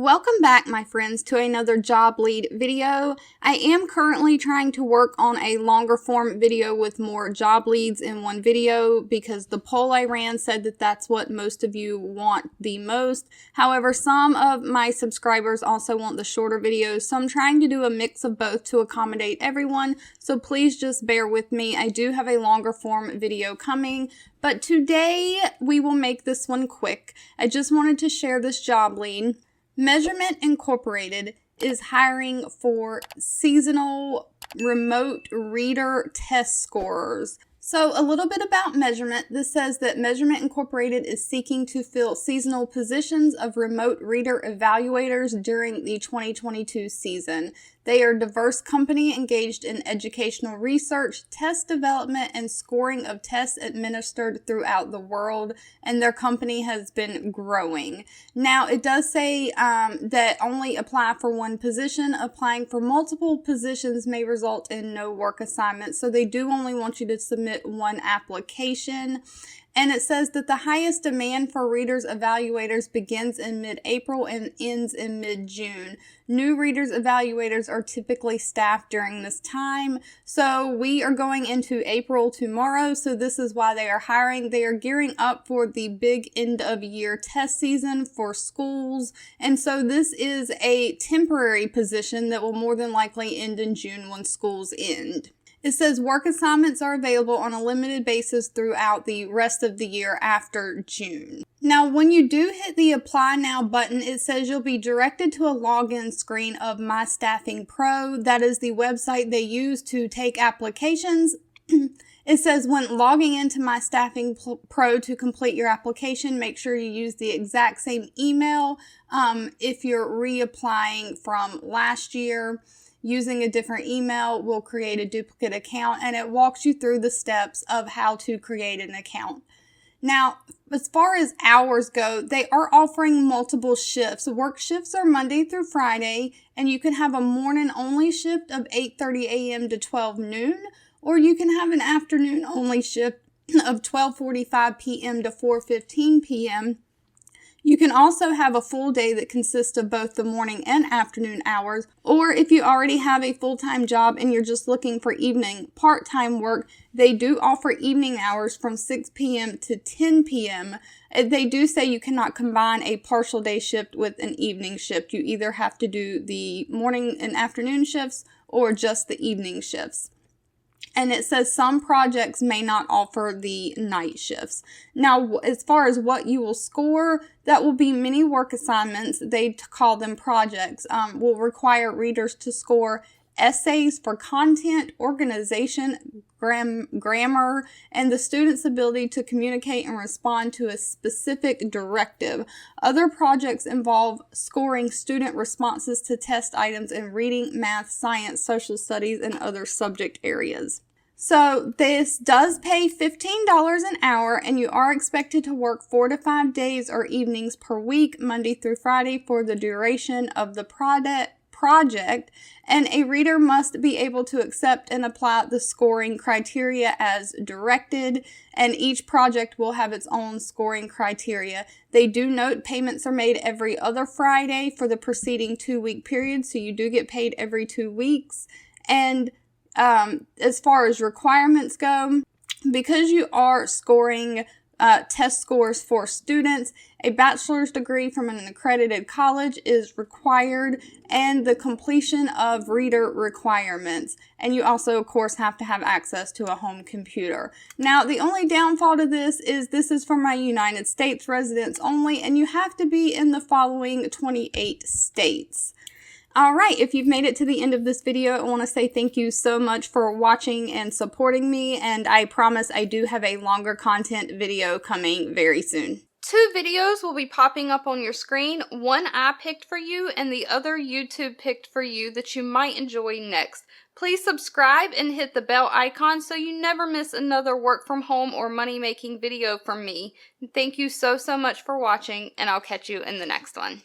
Welcome back, my friends, to another job lead video. I am currently trying to work on a longer form video with more job leads in one video because the poll I ran said that that's what most of you want the most. However, some of my subscribers also want the shorter videos, so I'm trying to do a mix of both to accommodate everyone. So please just bear with me. I do have a longer form video coming, but today we will make this one quick. I just wanted to share this job lead. Measurement Incorporated is hiring for seasonal remote reader test scorers. So a little bit about Measurement. This says that Measurement Incorporated is seeking to fill seasonal positions of remote reader evaluators during the 2022 season. They are a diverse company engaged in educational research, test development, and scoring of tests administered throughout the world, and their company has been growing. Now, it does say that only apply for one position. Applying for multiple positions may result in no work assignments, so they do only want you to submit one application. And it says that the highest demand for readers evaluators begins in mid-April and ends in mid-June. New readers evaluators are typically staffed during this time. So we are going into April tomorrow, so this is why they are hiring. They are gearing up for the big end of year test season for schools. And so this is a temporary position that will more than likely end in June when schools end. It says work assignments are available on a limited basis throughout the rest of the year after June. Now, when you do hit the Apply Now button, it says you'll be directed to a login screen of My Staffing Pro. That is the website they use to take applications. It says when logging into My Staffing Pro to complete your application, make sure you use the exact same email if you're reapplying from last year. Using a different email will create a duplicate account, and it walks you through the steps of how to create an account. Now, as far as hours go, they are offering multiple shifts. Work shifts are Monday through Friday, and you can have a morning-only shift of 8:30 a.m. to 12 noon, or you can have an afternoon-only shift of 12:45 p.m. to 4:15 p.m. You can also have a full day that consists of both the morning and afternoon hours, or if you already have a full-time job and you're just looking for evening part-time work, they do offer evening hours from 6 p.m. to 10 p.m. They do say you cannot combine a partial day shift with an evening shift. You either have to do the morning and afternoon shifts or just the evening shifts. And it says some projects may not offer the night shifts. Now, as far as what you will score, that will be mini work assignments. They call them projects. Will require readers to score essays for content, organization, grammar, and the student's ability to communicate and respond to a specific directive. Other projects involve scoring student responses to test items in reading, math, science, social studies, and other subject areas. So this does pay $15 an hour, and you are expected to work 4 to 5 days or evenings per week, Monday through Friday, for the duration of the project, and a reader must be able to accept and apply the scoring criteria as directed, and each project will have its own scoring criteria. They do note payments are made every other Friday for the preceding 2-week period, so you do get paid every 2 weeks. And as far as requirements go, because you are scoring test scores for students, a bachelor's degree from an accredited college is required, and the completion of reader requirements. And you also, of course, have to have access to a home computer. Now, the only downfall to this is for my United States residents only, and you have to be in the following 28 states. All right, if you've made it to the end of this video, I want to say thank you so much for watching and supporting me, and I promise I do have a longer content video coming very soon. 2 videos will be popping up on your screen. One I picked for you, and the other YouTube picked for you that you might enjoy next. Please subscribe and hit the bell icon so you never miss another work from home or money making video from me. Thank you so much for watching, and I'll catch you in the next one.